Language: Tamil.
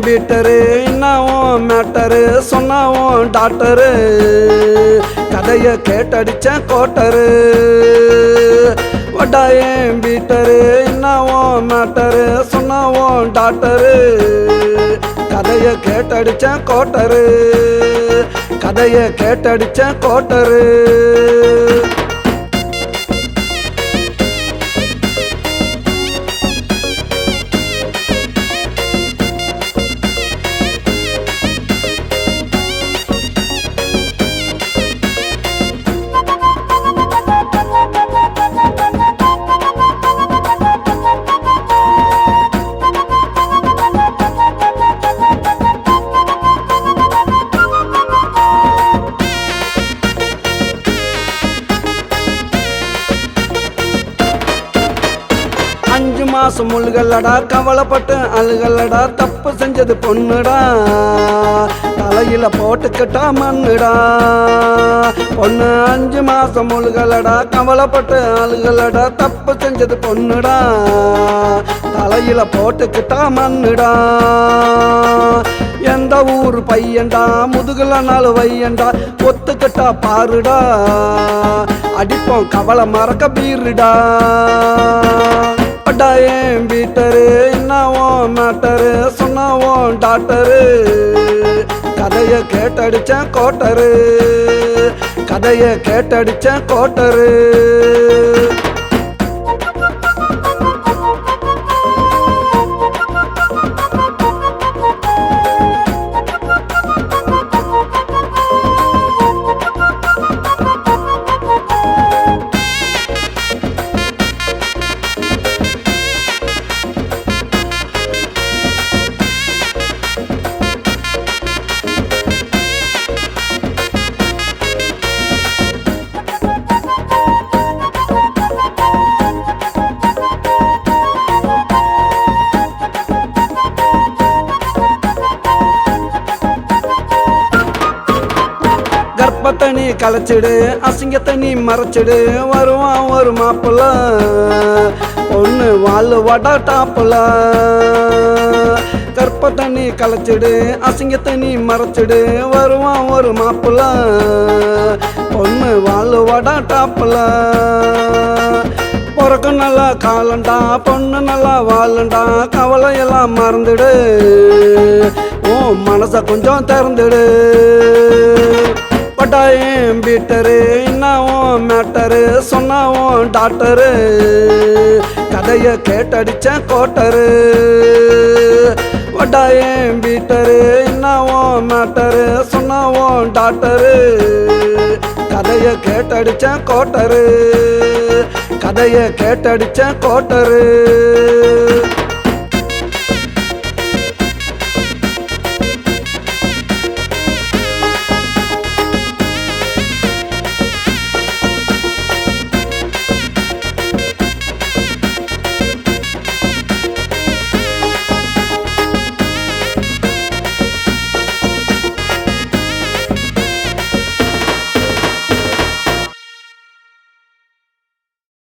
பீட்டரு என்னவும் மேட்டரு சொன்னாவும் டாக்டரு கதைய கேட்டடிச்ச கோட்டரு வட்டாயம் பீட்டரு என்னவும் மேட்டரு சொன்னாவும் டாக்டரு கதைய கேட்டடிச்ச கோட்டரு கதைய கேட்டடிச்ச கோட்டரு அஞ்சு மாசம் முழுகல்லடா கவலைப்பட்டு அழுகல்லடா தப்பு செஞ்சது பொண்ணுடா தலையில போட்டுக்கிட்டா மண்ணுடா பொண்ணு அஞ்சு மாசம் முழுகல்லடா கவலைப்பட்டு அழுகல்லடா தப்பு செஞ்சது பொண்ணுடா தலையில போட்டுக்கிட்டா மண்ணுடா எந்த ஊர் பையன்டா முதுகுல நாலு வையண்டா ஒத்துக்கிட்டா பாருடா அடிப்போம் கவலை மறக்க பீருடா வட்டாயம் பீட்டரு என்னவும் மேட்டரு சொன்னாவும் டாக்டரு கதைய கேட்டடிச்ச கோட்டரு கதைய கேட்டடிச்ச கோட்டரு கர்ப்பத்தனி கலைச்சிடு அசிங்கத்தனி மறைச்சிடு வருவான் ஒரு மாப்பிள்ள பொண்ணு வாழ் வடா டாப்புல கர்ப்பத்தனி கலைச்சிடு அசிங்கத்தனி மறைச்சிடு வருவான் ஒரு மாப்பிள்ள பொண்ணு வாழ் வடா டாப்புல பிறக்கு நல்லா காலண்டா பொண்ணு நல்லா வாழண்டா கவலையெல்லாம் மறந்துடு ஓ மனச கொஞ்சம் திறந்துடு வட்டாயம் பீட்டரு என்னவும் மேட்டரு சொன்னாவும் டாக்டரு கதைய கேட்டடிச்ச கோட்டரு வட்டாயம் பீட்டரு என்னவும் மேட்டரு சொன்னாவும் டாக்டரு கதைய கேட்டடிச்ச கோட்டரு கதைய கேட்டடிச்ச கோட்டரு